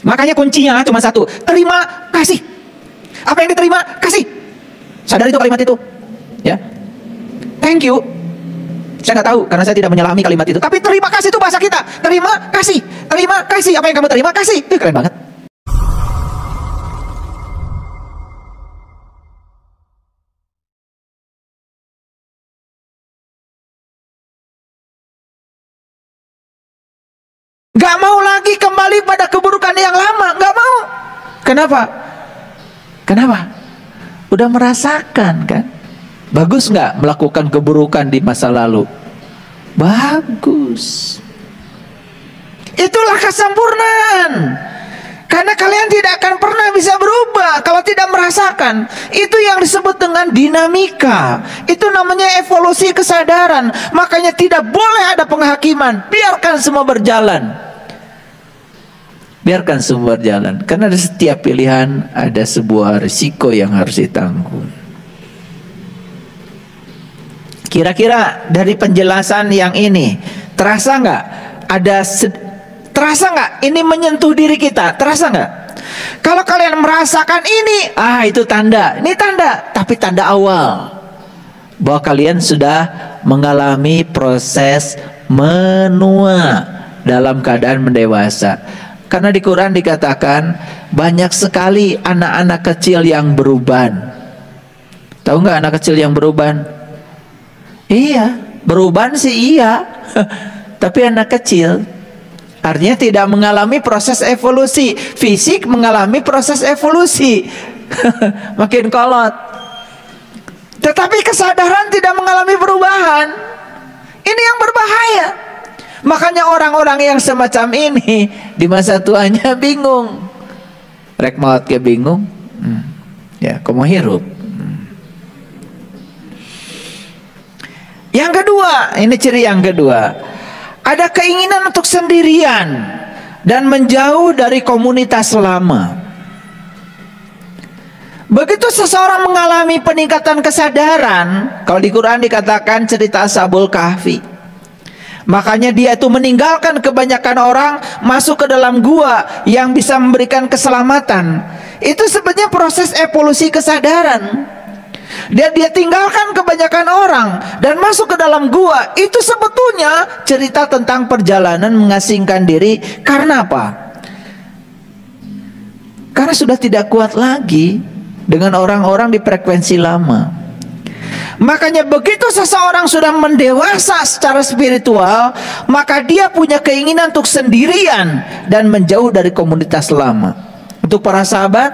Makanya kuncinya cuma satu, terima kasih. Apa yang diterima? Kasih. Sadar itu kalimat itu, ya. Thank you. Saya nggak tahu karena saya tidak menyelami kalimat itu. Tapi terima kasih itu bahasa kita. Terima kasih, terima kasih. Apa yang kamu terima kasih? Itu keren banget. Gak mau lagi kembali pada keburukan yang lama. Gak mau. Kenapa? Kenapa? Udah merasakan kan? Bagus gak melakukan keburukan di masa lalu? Bagus. Itulah kesempurnaan. Karena kalian tidak akan pernah bisa berubah kalau tidak merasakan. Itu yang disebut dengan dinamika. Itu namanya evolusi kesadaran. Makanya tidak boleh ada penghakiman. Biarkan semua berjalan. Biarkan semua berjalan. Karena di setiap pilihan ada sebuah risiko yang harus ditanggung. Kira-kira dari penjelasan yang ini, terasa nggak ada terasa nggak ini menyentuh diri kita? Terasa nggak? Kalau kalian merasakan ini, itu tanda. Ini tanda, tapi tanda awal bahwa kalian sudah mengalami proses menua dalam keadaan mendewasa. Karena di Quran dikatakan banyak sekali anak-anak kecil yang beruban. Tahu nggak anak kecil yang beruban? Iya, beruban sih iya. Tapi anak kecil artinya tidak mengalami proses evolusi. Fisik mengalami proses evolusi. Makin kolot. Tetapi kesadaran tidak mengalami perubahan. Ini yang berbahaya. Makanya orang-orang yang semacam ini di masa tuanya bingung. Rek maut ke bingung. Ya, komo hirup. Yang kedua, ini ciri yang kedua. Ada keinginan untuk sendirian dan menjauh dari komunitas lama. Begitu seseorang mengalami peningkatan kesadaran, kalau di Quran dikatakan cerita Ashabul Kahfi. Makanya dia itu meninggalkan kebanyakan orang, masuk ke dalam gua yang bisa memberikan keselamatan. Itu sebenarnya proses evolusi kesadaran. Dia tinggalkan kebanyakan orang dan masuk ke dalam gua. Itu sebetulnya cerita tentang perjalanan mengasingkan diri. Karena apa? Karena sudah tidak kuat lagi dengan orang-orang di frekuensi lama. Makanya begitu seseorang sudah mendewasa secara spiritual, maka dia punya keinginan untuk sendirian dan menjauh dari komunitas lama. Untuk para sahabat,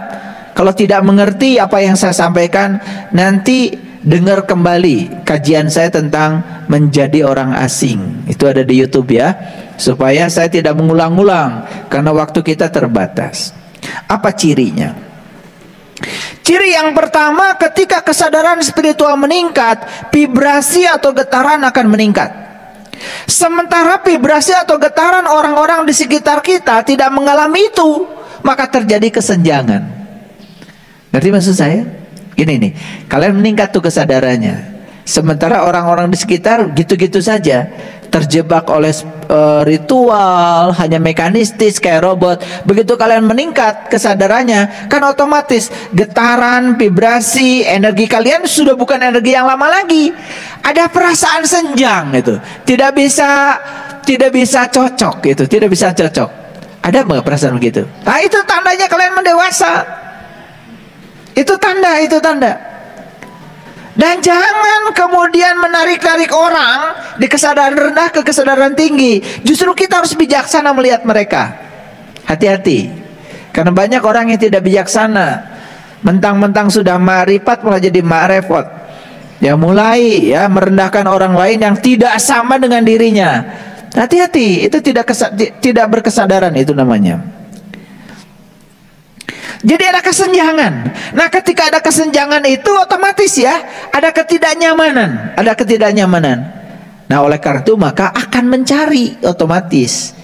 kalau tidak mengerti apa yang saya sampaikan, nanti dengar kembali kajian saya tentang menjadi orang asing. Itu ada di YouTube ya, supaya saya tidak mengulang-ulang karena waktu kita terbatas. Apa cirinya? Ciri yang pertama, ketika kesadaran spiritual meningkat, vibrasi atau getaran akan meningkat. Sementara vibrasi atau getaran orang-orang di sekitar kita tidak mengalami itu, maka terjadi kesenjangan. Ngerti maksud saya? Gini nih, kalian meningkat tuh kesadarannya, sementara orang-orang di sekitar gitu-gitu saja, terjebak oleh ritual, hanya mekanistis kayak robot. Begitu kalian meningkat kesadarannya, kan otomatis getaran, vibrasi, energi kalian sudah bukan energi yang lama lagi. Ada perasaan senjang itu, tidak bisa cocok gitu, tidak bisa cocok. Ada nggak perasaan begitu? Nah itu tandanya kalian mendewasa. Itu tanda. Dan jangan kemudian menarik-narik orang di kesadaran rendah ke kesadaran tinggi. Justru kita harus bijaksana melihat mereka. Hati-hati. Karena banyak orang yang tidak bijaksana. Mentang-mentang sudah ma'rifat malah jadi ma'rifat. Ya mulai ya merendahkan orang lain yang tidak sama dengan dirinya. Hati-hati, itu tidak berkesadaran itu namanya. Jadi ada kesenjangan. Nah ketika ada kesenjangan itu otomatis ya ada ketidaknyamanan. Nah oleh karena itu maka akan mencari otomatis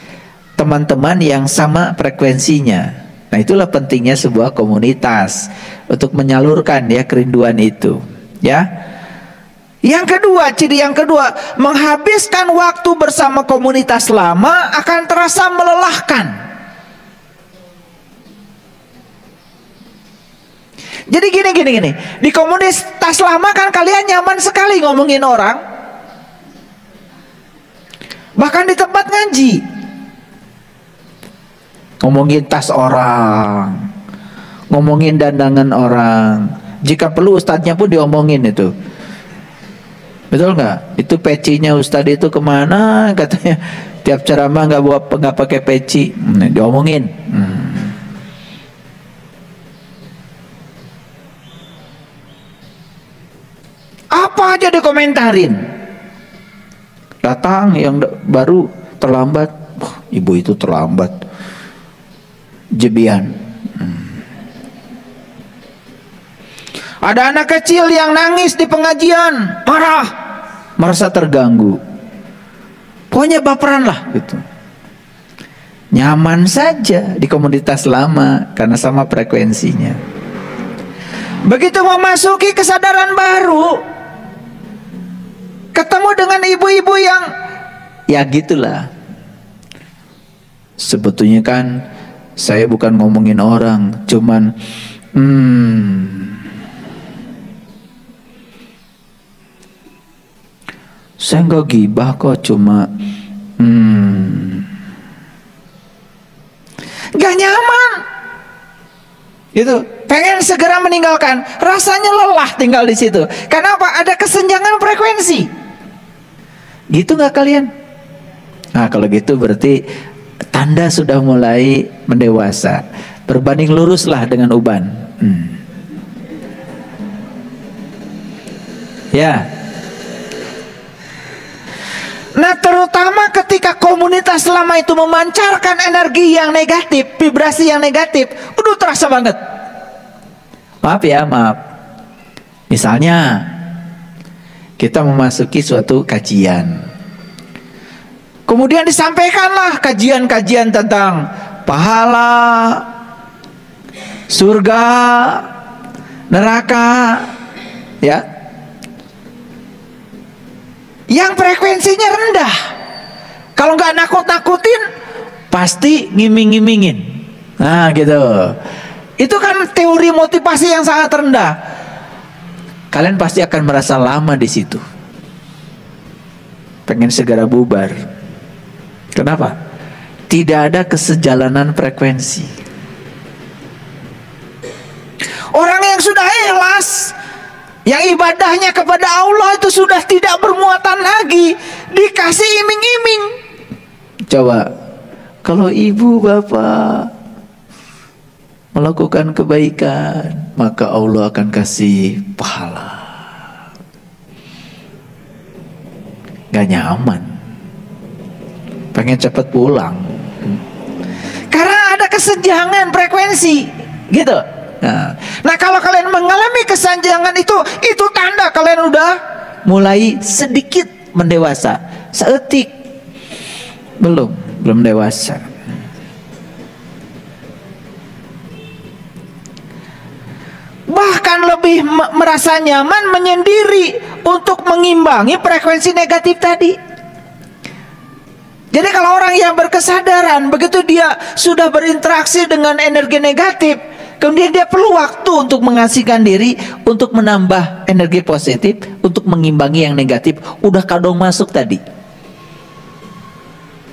teman-teman yang sama frekuensinya. Nah itulah pentingnya sebuah komunitas untuk menyalurkan ya kerinduan itu ya. Yang kedua, ciri yang kedua, menghabiskan waktu bersama komunitas lama akan terasa melelahkan. Jadi gini. Di komunitas lama kan kalian nyaman sekali ngomongin orang. Bahkan di tempat ngaji. Ngomongin tas orang, ngomongin dandangan orang. Jika perlu ustadznya pun diomongin itu. Betul nggak? Itu pecinya ustadz itu kemana? Katanya tiap ceramah nggak pakai peci. Diomongin. Apa aja dikomentarin. Datang yang baru terlambat. Wah, ibu itu terlambat. Jebian. Ada anak kecil yang nangis di pengajian, marah, merasa terganggu. Pokoknya baperan lah gitu. Nyaman saja di komunitas lama karena sama frekuensinya. Begitu memasuki kesadaran baru, ketemu dengan ibu-ibu yang ya gitulah. Sebetulnya kan saya bukan ngomongin orang, cuman saya nggak gibah kok, cuma nggak nyaman. Itu pengen segera meninggalkan, rasanya lelah tinggal di situ. Kenapa? Ada kesenjangan frekuensi. Gitu nggak kalian? Nah kalau gitu berarti tanda sudah mulai mendewasa. Berbanding luruslah dengan uban. Ya. Nah terutama ketika komunitas lama itu memancarkan energi yang negatif, vibrasi yang negatif, udah terasa banget. Maaf. Misalnya kita memasuki suatu kajian. Kemudian disampaikanlah kajian-kajian tentang pahala, surga, neraka, ya. Yang frekuensinya rendah. Kalau nggak nakut-nakutin, pasti ngiming-ngimingin. Nah gitu. Itu kan teori motivasi yang sangat rendah. Kalian pasti akan merasa lama di situ. Pengen segera bubar. Kenapa? Tidak ada kesejalanan frekuensi. Orang yang sudah ikhlas, yang ibadahnya kepada Allah itu sudah tidak bermuatan lagi, dikasih iming-iming. Coba, kalau ibu bapak melakukan kebaikan, maka Allah akan kasih pahala. Gak nyaman. Pengen cepat pulang. Karena ada kesenjangan frekuensi, gitu. Nah kalau kalian mengalami kesenjangan itu tanda kalian udah mulai sedikit mendewasa. Seetik belum dewasa. Bahkan lebih merasa nyaman menyendiri untuk mengimbangi frekuensi negatif tadi. Jadi kalau orang yang berkesadaran, begitu dia sudah berinteraksi dengan energi negatif, kemudian dia perlu waktu untuk mengasihkan diri, untuk menambah energi positif, untuk mengimbangi yang negatif. Udah kadang masuk tadi.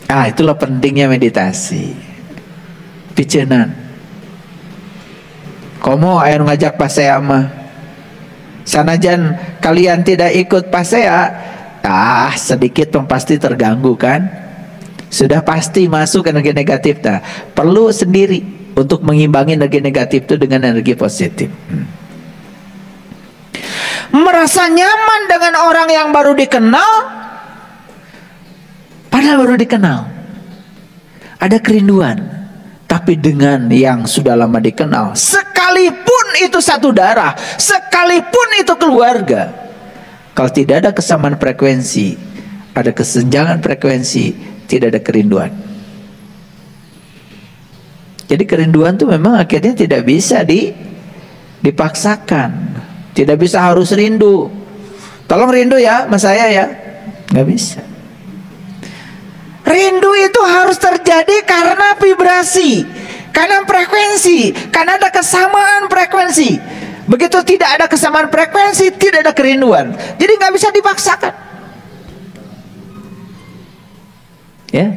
Itulah pentingnya meditasi. Picenan. Komo ayo ngajak pasea mah. Sanajan kalian tidak ikut pasea, sedikit pun pasti terganggu kan? Sudah pasti masuk energi negatif. Perlu sendiri untuk mengimbangi energi negatif itu dengan energi positif. Merasa nyaman dengan orang yang baru dikenal, padahal baru dikenal. Ada kerinduan, tapi dengan yang sudah lama dikenal, sekalipun itu satu darah, sekalipun itu keluarga, kalau tidak ada kesamaan frekuensi, ada kesenjangan frekuensi, tidak ada kerinduan. Jadi kerinduan itu memang akhirnya tidak bisa dipaksakan. Tidak bisa harus rindu. Tolong rindu ya sama saya ya. Nggak bisa. Rindu itu harus terjadi karena vibrasi, karena frekuensi, karena ada kesamaan frekuensi. Begitu tidak ada kesamaan frekuensi, tidak ada kerinduan. Jadi nggak bisa dipaksakan. Ya.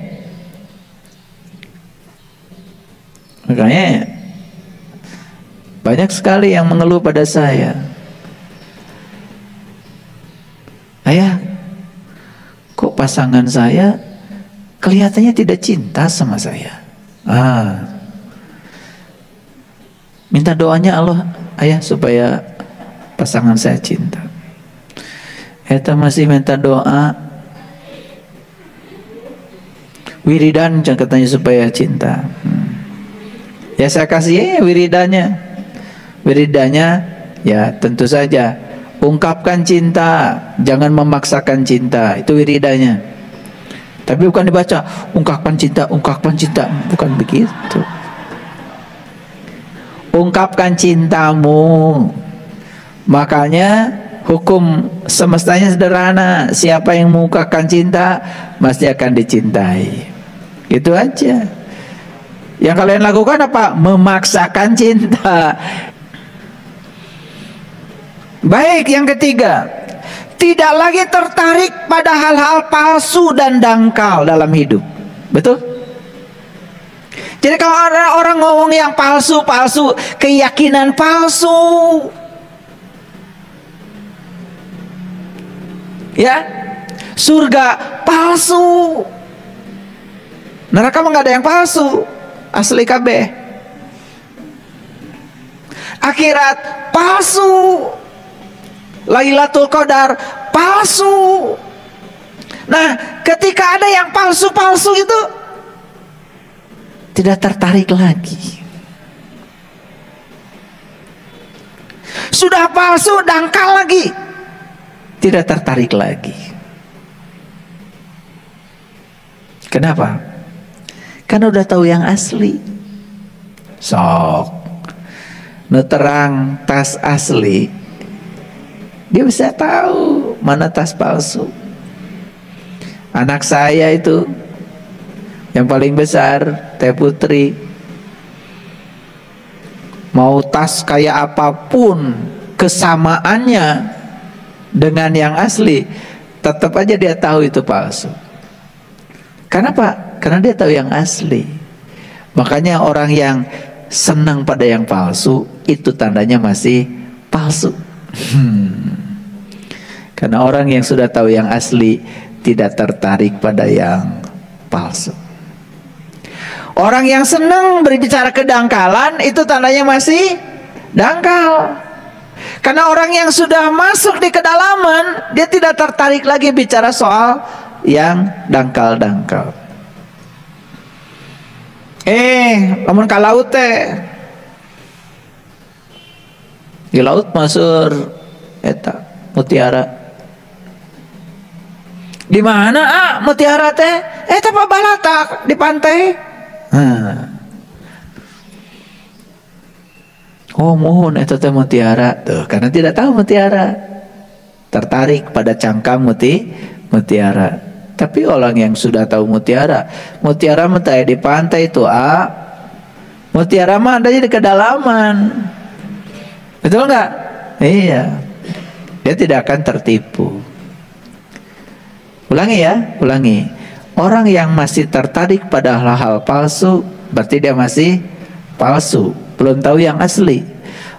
Makanya banyak sekali yang mengeluh pada saya, ayah, kok pasangan saya kelihatannya tidak cinta sama saya. Minta doanya Allah, ayah, supaya pasangan saya cinta. Eta masih minta doa wiridan katanya supaya cinta. Ya saya kasih wiridanya. Wiridanya ya tentu saja ungkapkan cinta, jangan memaksakan cinta. Itu wiridanya. Tapi bukan dibaca ungkapkan cinta, bukan begitu. Ungkapkan cintamu. Makanya hukum semestanya sederhana. Siapa yang mengungkapkan cinta pasti akan dicintai. Itu aja. Yang kalian lakukan apa? Memaksakan cinta. Baik, yang ketiga, tidak lagi tertarik pada hal-hal palsu dan dangkal dalam hidup. Betul? Jadi kalau ada orang ngomong yang palsu-palsu, keyakinan palsu, ya, surga palsu, neraka mah nggak ada yang palsu, asli kabeh. Akhirat palsu, Lailatul Qadar palsu. Nah, ketika ada yang palsu-palsu itu tidak tertarik lagi. Sudah palsu, dangkal lagi, tidak tertarik lagi. Kenapa? Karena udah tahu yang asli. Sok neterang tas asli, dia bisa tahu mana tas palsu. Anak saya itu yang paling besar, Teh Putri, mau tas kayak apapun kesamaannya dengan yang asli, tetap aja dia tahu itu palsu. Kenapa? Karena dia tahu yang asli. Makanya orang yang senang pada yang palsu, itu tandanya masih palsu. Karena orang yang sudah tahu yang asli tidak tertarik pada yang palsu. Orang yang senang berbicara kedangkalan, itu tandanya masih dangkal. Karena orang yang sudah masuk di kedalaman, dia tidak tertarik lagi bicara soal yang dangkal-dangkal. Lamun ka laut teh, di laut masuk eta mutiara. Di mana mutiara teh? Eta pabalatak di pantai. Oh mohon eta teh mutiara tuh, karena tidak tahu mutiara, tertarik pada cangkang mutiara. Tapi orang yang sudah tahu mutiara mah di pantai itu mutiara mah adanya di kedalaman. Betul nggak? Iya, dia tidak akan tertipu. Ulangi ya, ulangi. Orang yang masih tertarik pada hal-hal palsu, berarti dia masih palsu, belum tahu yang asli.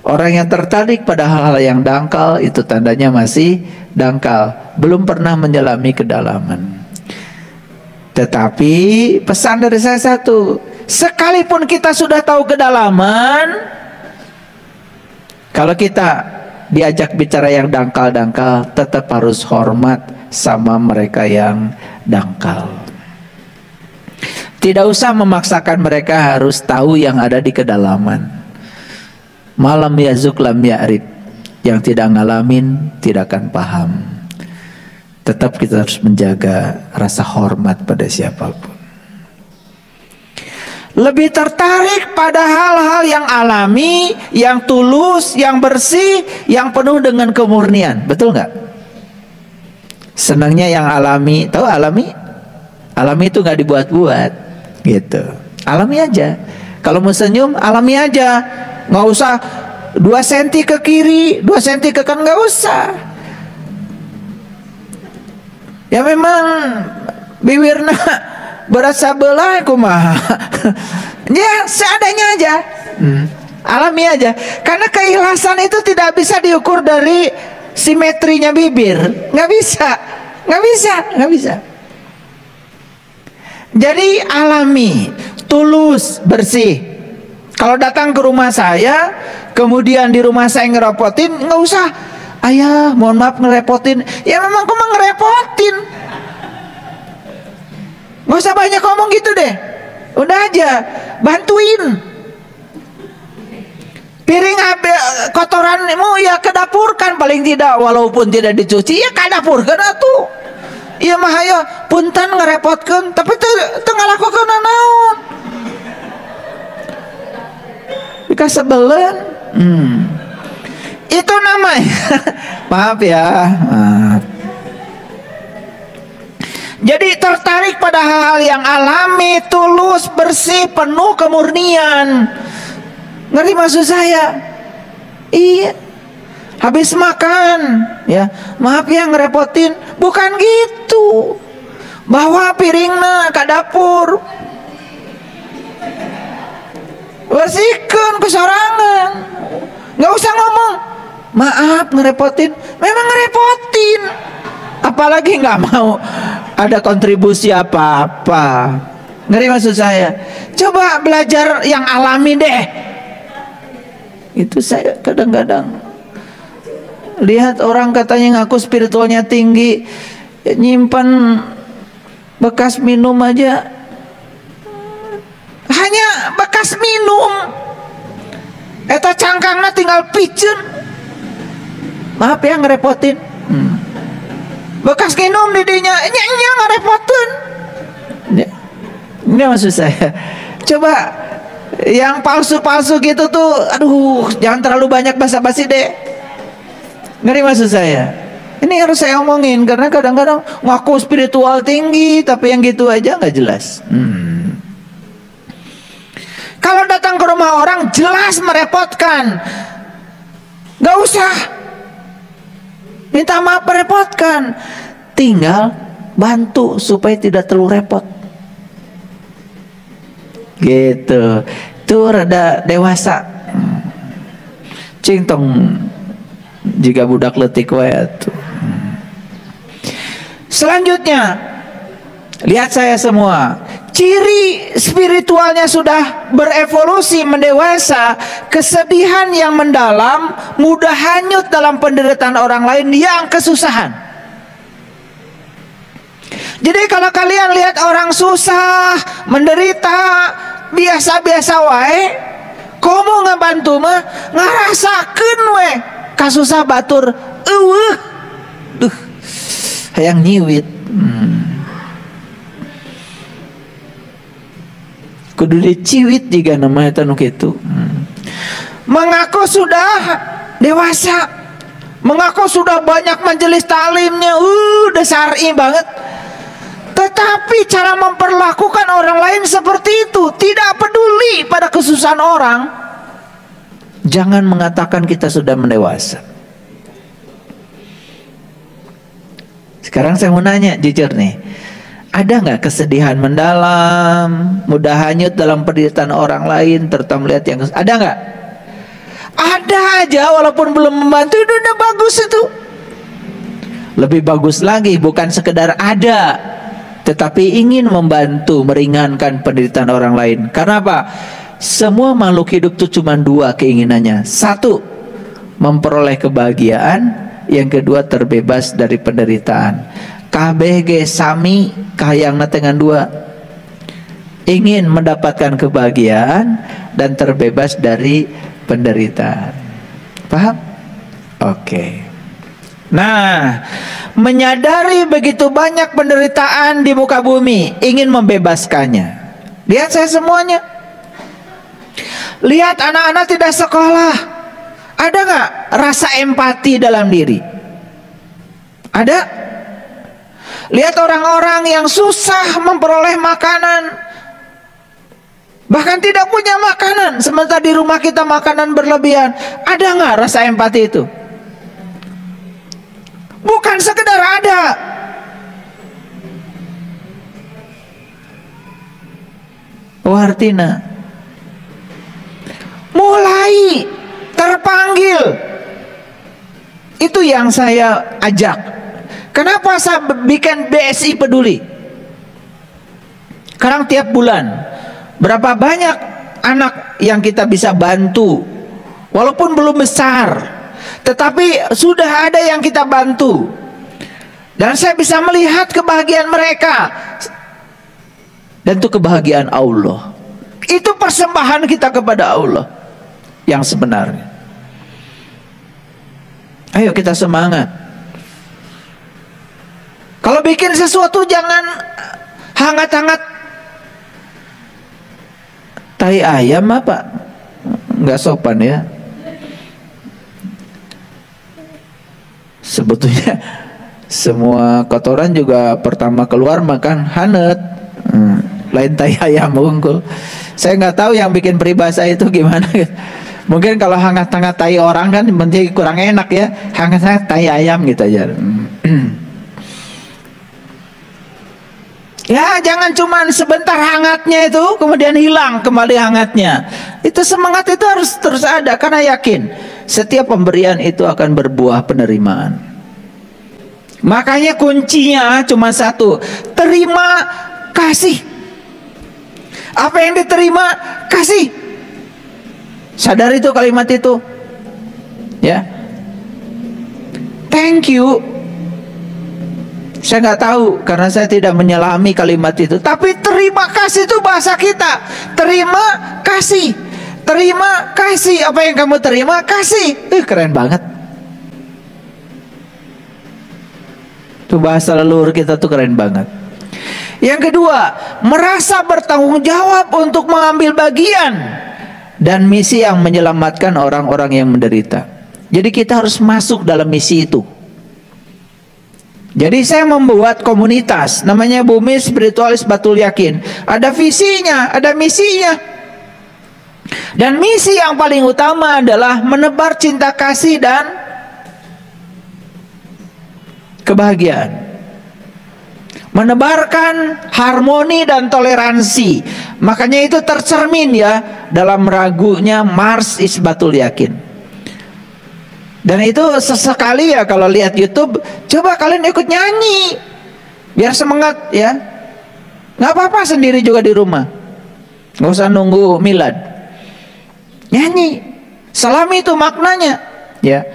Orang yang tertarik pada hal-hal yang dangkal, itu tandanya masih dangkal, belum pernah menyelami kedalaman. Tetapi pesan dari saya satu, sekalipun kita sudah tahu kedalaman, kalau kita diajak bicara yang dangkal-dangkal, tetap harus hormat sama mereka yang dangkal. Tidak usah memaksakan mereka harus tahu yang ada di kedalaman. Malam yazuk lam ya'rif, yang tidak ngalamin tidak akan paham. Tetap kita harus menjaga rasa hormat pada siapapun. Lebih tertarik pada hal-hal yang alami, yang tulus, yang bersih, yang penuh dengan kemurnian. Betul nggak? Senangnya yang alami. Tahu alami? Alami itu nggak dibuat-buat, gitu. Alami aja. Kalau mau senyum, alami aja. Nggak usah 2 senti ke kiri, 2 senti ke kanan, nggak usah. Ya memang bibirna berat sabelah kumaha. Ya seadanya aja, alami aja. Karena keikhlasan itu tidak bisa diukur dari simetrinya bibir, nggak bisa. Jadi alami, tulus, bersih. Kalau datang ke rumah saya, kemudian di rumah saya ngerepotin, nggak usah. Ayah, mohon maaf ngerepotin. Ya memang kamu ngerepotin. Nggak usah banyak ngomong gitu deh. Udah aja, bantuin. Piring kotoranmu ya ke dapur kan, paling tidak walaupun tidak dicuci ya ke dapur kan atuh. Iya mah ayo punten ngerepotkeun tapi teu ngalakokeun naon. Bika sebelen. Itu namanya maaf ya, maaf. Jadi tertarik pada hal-hal yang alami, tulus, bersih, penuh kemurnian. Ngerti maksud saya? Iya. Habis makan, ya maaf ya ngerepotin. Bukan gitu. Bawa piringna ke dapur, bersihkan ke sorangan. Nggak usah ngomong maaf ngerepotin. Memang ngerepotin. Apalagi nggak mau ada kontribusi apa-apa. Ngerti maksud saya? Coba belajar yang alami deh. Itu saya kadang-kadang lihat orang katanya ngaku spiritualnya tinggi, nyimpan bekas minum aja, hanya bekas minum. Eta cangkangna tinggal piceun. Maaf ya ngerepotin. Bekas minum di dinya nya ngerepotin. Ini maksud saya. Coba yang palsu-palsu gitu tuh, aduh, jangan terlalu banyak basa-basi deh. Ngerti maksud saya? Ini harus saya omongin karena kadang-kadang ngaku spiritual tinggi tapi yang gitu aja nggak jelas. Kalau datang ke rumah orang jelas merepotkan, nggak usah minta maaf merepotkan, tinggal bantu supaya tidak terlalu repot. Gitu, tuh rada dewasa. Cing tong jika budak letik wae tuh. Selanjutnya, lihat saya semua. Ciri spiritualnya sudah berevolusi, mendewasa, kesedihan yang mendalam, mudah hanyut dalam penderitaan orang lain yang kesusahan. Jadi kalau kalian lihat orang susah, menderita, biasa-biasa wae, komo ngabantu mah ngarasakeun we kasusah batur eueuh. Duh, hayang nyiwit. Kudu diciwit juga namanya tanu kitu. Mengaku sudah dewasa, mengaku sudah banyak majelis taklimnya, syar'i banget. Tetapi cara memperlakukan orang lain seperti itu, tidak peduli pada kesusahan orang. Jangan mengatakan kita sudah mendewasa. Sekarang saya mau nanya jujur nih, ada nggak kesedihan mendalam, mudah hanyut dalam penderitaan orang lain, terutama melihat yang ada nggak? Ada aja, walaupun belum membantu itu udah bagus itu. Lebih bagus lagi, bukan sekedar ada, tetapi ingin membantu meringankan penderitaan orang lain. Karena apa? Semua makhluk hidup itu cuma dua keinginannya. Satu, memperoleh kebahagiaan. Yang kedua, terbebas dari penderitaan. KBG sami kahayangna dengan dua, ingin mendapatkan kebahagiaan dan terbebas dari penderitaan. Paham? Oke. Nah, menyadari begitu banyak penderitaan di muka bumi, ingin membebaskannya. Lihat saya semuanya. Lihat anak-anak tidak sekolah. Ada nggak rasa empati dalam diri? Ada? Lihat orang-orang yang susah memperoleh makanan, bahkan tidak punya makanan, sementara di rumah kita makanan berlebihan. Ada nggak rasa empati itu? Bukan sekedar ada, wartina mulai terpanggil. Itu yang saya ajak. Kenapa saya bikin BSI Peduli? Sekarang tiap bulan berapa banyak anak yang kita bisa bantu, walaupun belum besar, tetapi sudah ada yang kita bantu, dan saya bisa melihat kebahagiaan mereka, dan itu kebahagiaan Allah. Itu persembahan kita kepada Allah yang sebenarnya. Ayo kita semangat. Kalau bikin sesuatu jangan hangat-hangat. Tai ayam apa? Nggak sopan ya. Sebetulnya semua kotoran juga pertama keluar makan hanet. Lain tai ayam unggul. Saya nggak tahu yang bikin peribahasa itu gimana. Mungkin kalau hangat-hangat tai orang kan menjadi kurang enak ya. Hangat-hangat tai ayam gitu aja. Ya, jangan cuma sebentar hangatnya itu kemudian hilang kembali hangatnya. Itu semangat itu harus terus ada, karena yakin setiap pemberian itu akan berbuah penerimaan. Makanya kuncinya cuma satu, terima kasih. Apa yang diterima kasih. Sadar itu kalimat itu. Ya. Thank you. Saya nggak tahu karena saya tidak menyelami kalimat itu. Tapi terima kasih itu bahasa kita. Terima kasih. Terima kasih. Apa yang kamu terima kasih. Keren banget. Itu bahasa leluhur kita tuh keren banget. Yang kedua, merasa bertanggung jawab untuk mengambil bagian dan misi yang menyelamatkan orang-orang yang menderita. Jadi kita harus masuk dalam misi itu. Jadi saya membuat komunitas namanya Bumi Spiritualis Batul Yakin. Ada visinya, ada misinya. Dan misi yang paling utama adalah menebar cinta kasih dan kebahagiaan. Menebarkan harmoni dan toleransi. Makanya itu tercermin ya dalam ragunya Mars is Batul Yakin. Dan itu sesekali ya kalau lihat YouTube, coba kalian ikut nyanyi biar semangat ya. Nggak apa-apa sendiri juga di rumah, nggak usah nunggu milad. Nyanyi, selami itu maknanya ya,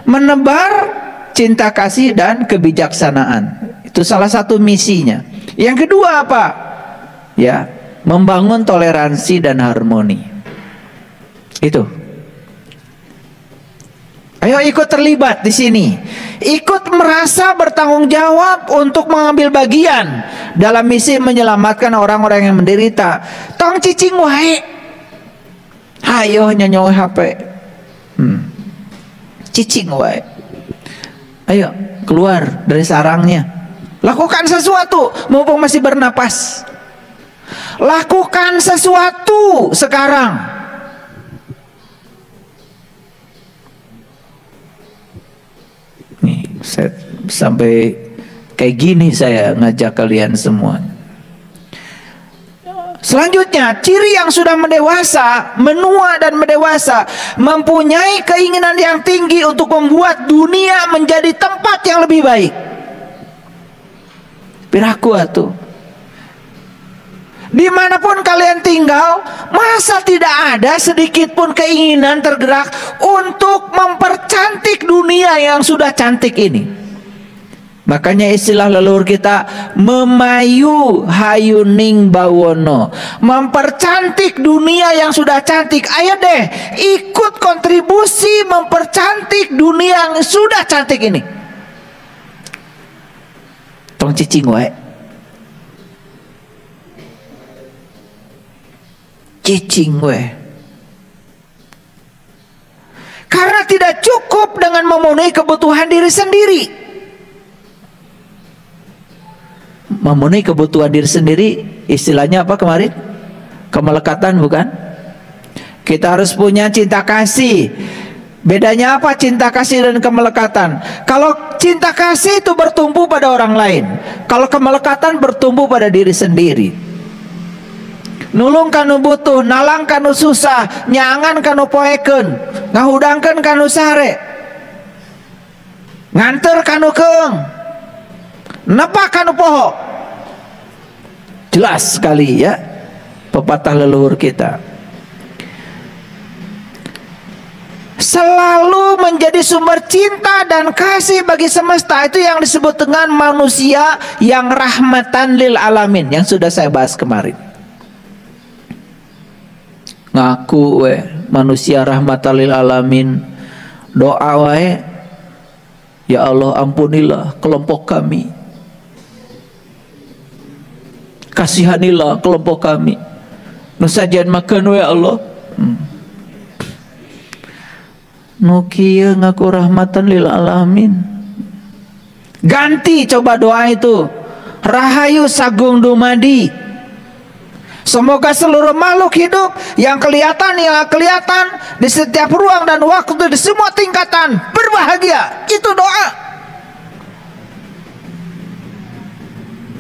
menebar cinta kasih dan kebijaksanaan. Itu salah satu misinya. Yang kedua apa? Ya, membangun toleransi dan harmoni. Itu. Ayo ikut terlibat di sini. Ikut merasa bertanggung jawab untuk mengambil bagian dalam misi menyelamatkan orang-orang yang menderita. Tong cicing wae. Ayo nyonyoh HP. Cicing wae. Ayo keluar dari sarangnya. Lakukan sesuatu mumpung masih bernapas. Lakukan sesuatu sekarang. Saya sampai kayak gini saya ngajak kalian semua. Selanjutnya, ciri yang sudah mendewasa, menua dan mendewasa, mempunyai keinginan yang tinggi untuk membuat dunia menjadi tempat yang lebih baik. Piraku atuh. Dimanapun kalian tinggal, masa tidak ada sedikit pun keinginan tergerak untuk mempercantik dunia yang sudah cantik ini. Makanya istilah leluhur kita memayu hayuning bawono, mempercantik dunia yang sudah cantik. Ayo deh ikut kontribusi mempercantik dunia yang sudah cantik ini. Tong cicing wae. Cicing weh. Karena tidak cukup dengan memenuhi kebutuhan diri sendiri. Memenuhi kebutuhan diri sendiri istilahnya apa kemarin? Kemelekatan bukan? Kita harus punya cinta kasih. Bedanya apa cinta kasih dan kemelekatan? Kalau cinta kasih itu bertumbuh pada orang lain, kalau kemelekatan bertumbuh pada diri sendiri. Nulung kanu butuh, nalang kanu susah, nyangan kanu poeken, ngahudangkan kanu sare, nganter kanu keung, nepak kanu poho. Jelas sekali ya pepatah leluhur kita. Selalu menjadi sumber cinta dan kasih bagi semesta. Itu yang disebut dengan manusia yang rahmatan lil alamin, yang sudah saya bahas kemarin. Ngaku manusia rahmatan lil alamin, doa wae, ya Allah ampunilah kelompok kami, kasihanilah kelompok kami, nusajan makan ya Allah. Nukia ngaku rahmatan lil alamin. Ganti coba doa itu, rahayu sagung dumadi. Semoga seluruh makhluk hidup yang kelihatan di setiap ruang dan waktu, di semua tingkatan berbahagia. Itu doa.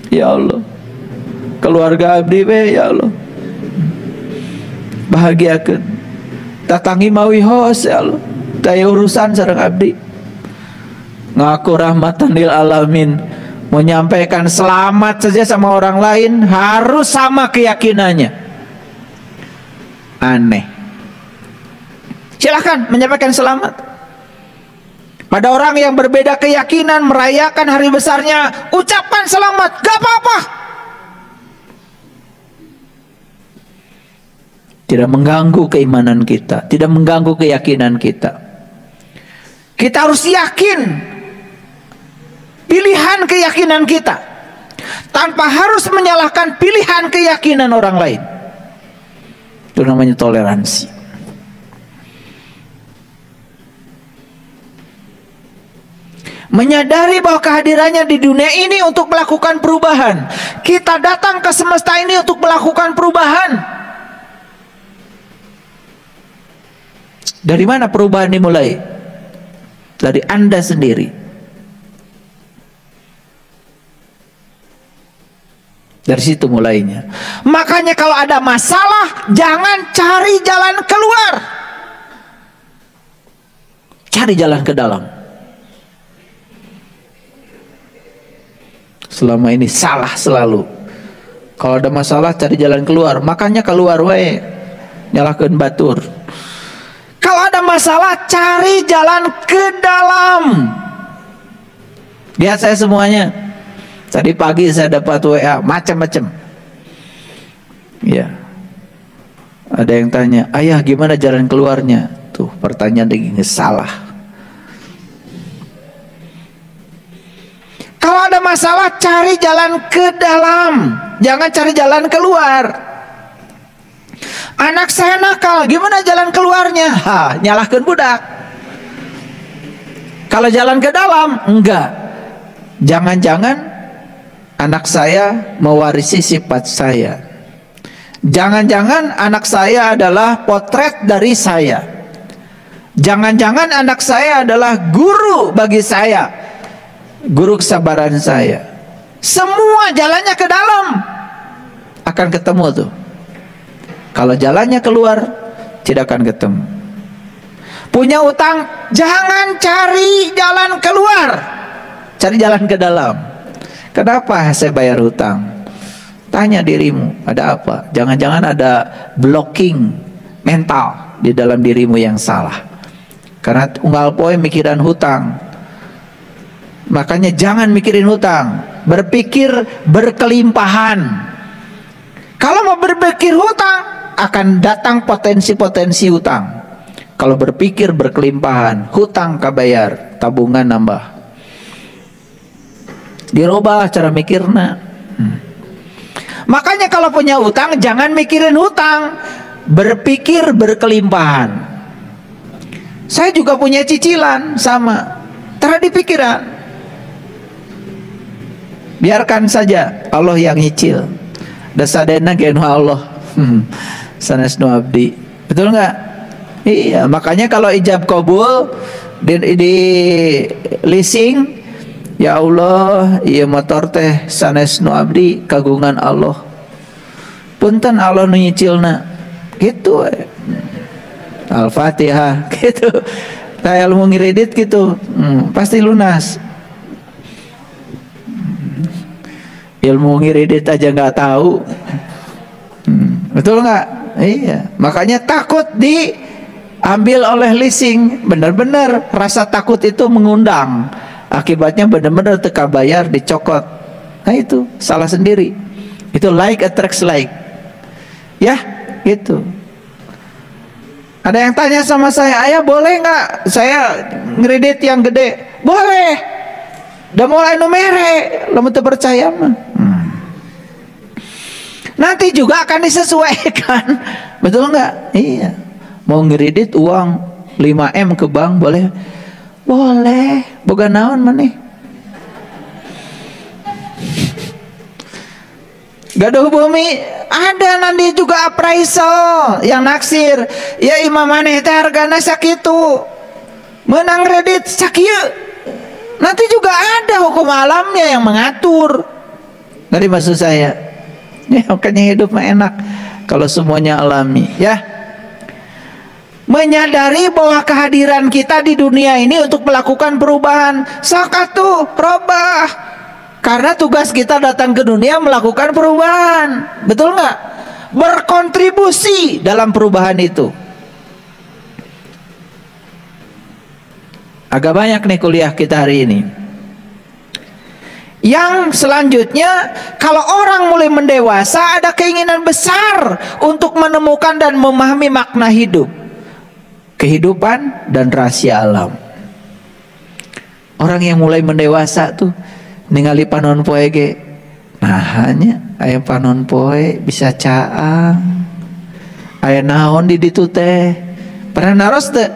Ya Allah, keluarga abdi ya Allah, bahagiakan. Tatangi mawi hos ya Allah, daya urusan sareng abdi. Ngaku rahmatan lil alamin, menyampaikan selamat saja sama orang lain harus sama keyakinannya. Aneh. Silahkan menyampaikan selamat pada orang yang berbeda keyakinan, merayakan hari besarnya, ucapkan selamat, gak apa-apa. Tidak mengganggu keimanan kita, tidak mengganggu keyakinan kita. Kita harus yakin pilihan keyakinan kita tanpa harus menyalahkan pilihan keyakinan orang lain. Itu namanya toleransi. Menyadari bahwa kehadirannya di dunia ini untuk melakukan perubahan. Kita datang ke semesta ini untuk melakukan perubahan. Dari mana perubahan dimulai? Dari Anda sendiri. Dari situ mulainya. Makanya kalau ada masalah, jangan cari jalan keluar, cari jalan ke dalam. Selama ini salah selalu. Kalau ada masalah cari jalan keluar, makanya keluar wae, nyalahkeun batur. Kalau ada masalah cari jalan ke dalam. Lihat saya semuanya. Tadi pagi saya dapat WA macam-macam. Ya. Ada yang tanya, "Ayah gimana jalan keluarnya?" Tuh, pertanyaan ini salah. Kalau ada masalah cari jalan ke dalam, jangan cari jalan keluar. Anak saya nakal, gimana jalan keluarnya? Nyalahkan budak. Kalau jalan ke dalam, enggak. Jangan-jangan anak saya mewarisi sifat saya. Jangan-jangan anak saya adalah potret dari saya. Jangan-jangan anak saya adalah guru bagi saya, guru kesabaran saya. Semua jalannya ke dalam akan ketemu tuh. Kalau jalannya keluar, tidak akan ketemu. Punya utang, jangan cari jalan keluar, cari jalan ke dalam. Kenapa saya bayar hutang? Tanya dirimu, ada apa? Jangan-jangan ada blocking mental di dalam dirimu yang salah. Karena unggal poe mikiran hutang. Makanya jangan mikirin hutang, berpikir berkelimpahan. Kalau mau berpikir hutang, akan datang potensi-potensi hutang. Kalau berpikir berkelimpahan, hutang kabayar, tabungan nambah. Dirubah cara mikirna. Makanya kalau punya hutang, jangan mikirin hutang, berpikir berkelimpahan. Saya juga punya cicilan, sama. Tara di pikiran. Biarkan saja Allah yang nyicil. Dasadena genu Allah. Sanes nu abdi. Betul nggak? Iya, makanya kalau ijab kabul di leasing, ya Allah, iya motor teh sanes nu abdi kagungan Allah. Punten Allah nu nyicilna. Gitu. Al-Fatihah gitu. Kayak ilmu ngiridit gitu. Pasti lunas. Ilmu ngiridit aja nggak tahu. Betul nggak? Iya. Makanya takut diambil oleh leasing. Benar-benar rasa takut itu mengundang. Akibatnya benar-benar teka bayar, dicokot. Nah itu salah sendiri. Itu like attracts like. Ya, gitu. Ada yang tanya sama saya, ayah boleh nggak saya ngeredit yang gede? Boleh. Udah mulai numere, lo mau percaya mah. Nanti juga akan disesuaikan. Betul nggak? Iya. Mau ngeredit uang 5M ke bank boleh? Boleh. Boga naon maneh? Gaduh bumi ada nanti juga appraisal yang naksir. Ya imam maneh teh hargana sakitu. Menang kredit sakieu. Nanti juga ada hukum alamnya yang mengatur. Dari maksud saya. Ya, makanya hidup mah enak kalau semuanya alami, ya. Menyadari bahwa kehadiran kita di dunia ini untuk melakukan perubahan. Sakatu robah. Karena tugas kita datang ke dunia melakukan perubahan. Betul nggak? Berkontribusi dalam perubahan itu. Agak banyak nih kuliah kita hari ini. Yang selanjutnya, kalau orang mulai mendewasa, ada keinginan besar untuk menemukan dan memahami makna hidup, kehidupan dan rahasia alam. Orang yang mulai mendewasa tuh ningali panon poe ge, nah hanya aya panon poe bisa caang, aya naon di ditu teh, pernah naros teh?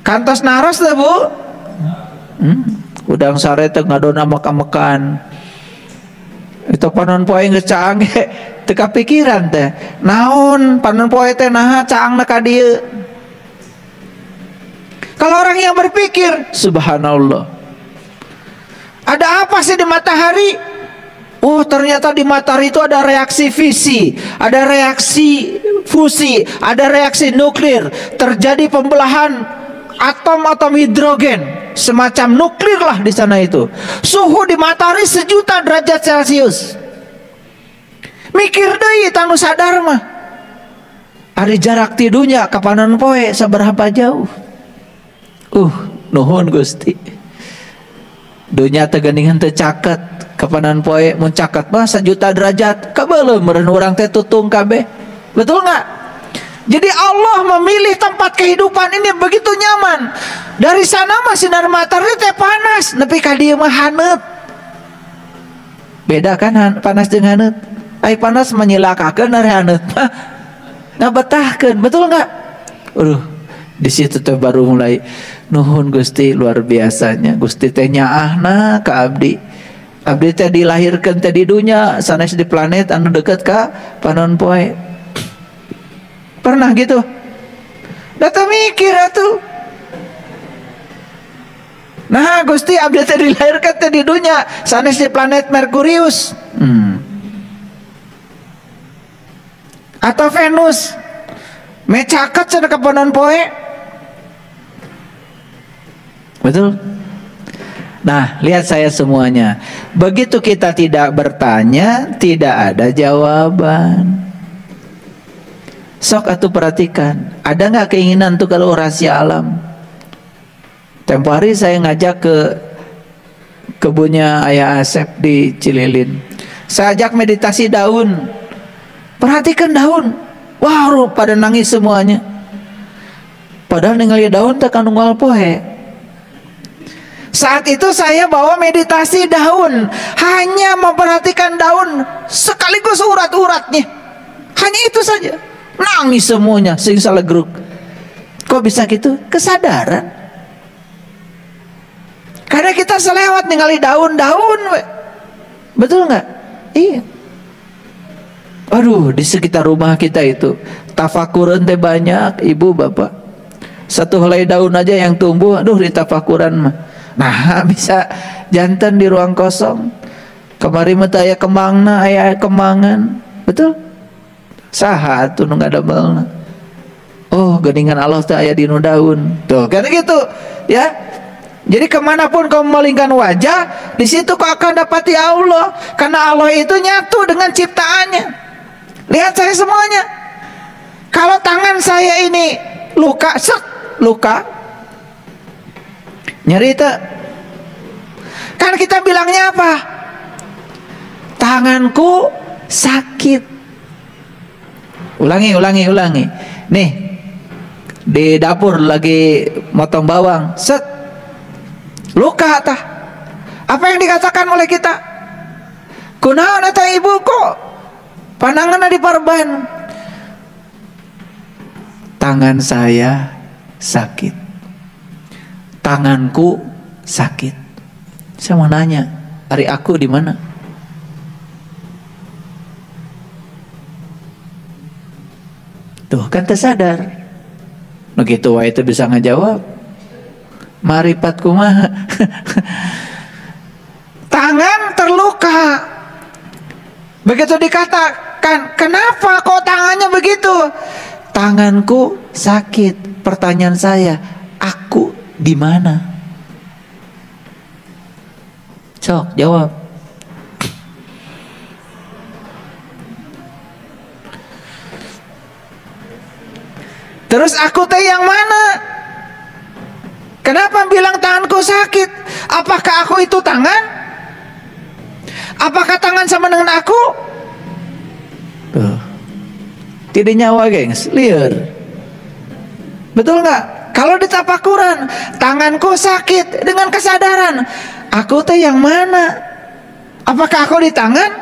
Kantos naros teh bu? Udang sare teh ngadona maka-makan. Itu panon poe geus caang ge teu kapikiran teh. Naon panon poe teh naha caangna ka dieu. Kalau orang yang berpikir, subhanallah. Ada apa sih di matahari? Oh, ternyata di matahari itu ada reaksi fisi, ada reaksi fusi, ada reaksi nuklir. Terjadi pembelahan atom-atom hidrogen. Semacam nuklir lah di sana itu. Suhu di matahari 1.000.000 derajat Celcius. Mikir deui tanu sadar mah. Ari jarak tidunya ka panon poe saberapa jauh? Nuhun Gusti. Dunya teh geuningan teu caket, ka panon poe mun caket mah 1.000.000 derajat. Kabeuleuh meureun urang teh tutung kabeh. Betul enggak? Jadi Allah memilih tempat kehidupan ini begitu nyaman. Dari sana mah sinar matahari teh panas, nepi ka dieu mah haneut. Beda kan panas jeung haneut? Ai panas menyilakakeun ari haneut mah ngabetahkeun, betul enggak? Di situ teh baru mulai nuhun Gusti, luar biasanya Gusti teh nyaahna ka abdi. Abdi teh dilahirkeun teh di dunya sanes di planet anu deukeut ka panon poe. Pernah gitu? Data mikir atuh. Nah, Gusti abdi teh dilahirkan teh di dunya sanes di planet Merkurius. Atau Venus. Mecaket cenah ka panon poe. Betul? Nah, lihat saya semuanya. Begitu kita tidak bertanya, tidak ada jawaban. Sok atuh perhatikan, ada nggak keinginan tuh kalau rahasia alam? Tempo hari saya ngajak ke kebunnya Ayah Asep di Cililin. Saya ajak meditasi daun. Perhatikan daun. Wah, pada nangis semuanya. Padahal ningali daun tekan unggal poe. Saat itu saya bawa meditasi daun, hanya memperhatikan daun sekaligus urat-uratnya. Hanya itu saja. Nangis semuanya, sing salegruk. Kok bisa gitu? Kesadaran. Karena kita selewat ningali daun-daun, betul nggak? Iya. Aduh, di sekitar rumah kita itu tafakuran teh banyak, ibu bapak. Satu helai daun aja yang tumbuh, aduh di tafakuran mah. Nah, bisa jantan di ruang kosong. Kemarin mah aya kembangna, aya kembangan. Betul? Saha atuh nu ngadamelna. Oh, geningan Allah teh aya di nu daun. Tuh, kan gitu, ya. Jadi kemanapun kau memalingkan wajah, di situ kau akan dapati Allah. Karena Allah itu nyatu dengan ciptaannya. Lihat saya semuanya. Kalau tangan saya ini luka, luka, nyeri tak? Kan kita bilangnya apa? Tanganku sakit. Ulangi. Nih, di dapur lagi motong bawang, set, luka tah. Apa yang dikatakan oleh kita? Kunaon eta ibu kok pandanganna diparban? Tangan saya sakit, tanganku sakit. Saya mau nanya, hari aku di mana? Tuh kan tersadar. Begitu wae itu bisa ngejawab. Marifat kumaha. Tangan terluka. Begitu dikatakan, kenapa kok tangannya begitu? Tanganku sakit. Pertanyaan saya, aku di mana? Sok jawab. Terus aku teh yang mana? Kenapa bilang tanganku sakit? Apakah aku itu tangan? Apakah tangan sama dengan aku? Tuh. Tidak nyawa, gengs, liar. Betul nggak? Kalau di tapakuran, tanganku sakit dengan kesadaran. Aku teh yang mana? Apakah aku di tangan?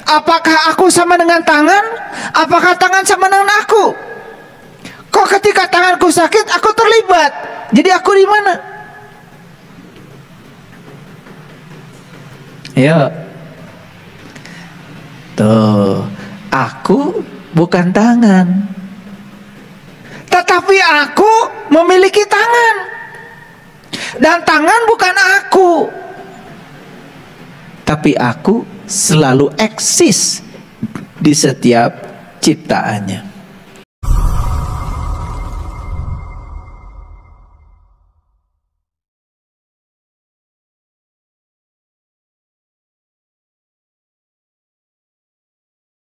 Apakah aku sama dengan tangan? Apakah tangan sama dengan aku? Kok ketika tanganku sakit, aku terlibat? Jadi aku di mana? Ayo. Tuh, aku bukan tangan. Tetapi aku memiliki tangan. Dan tangan bukan aku. Tapi aku selalu eksis di setiap ciptaannya.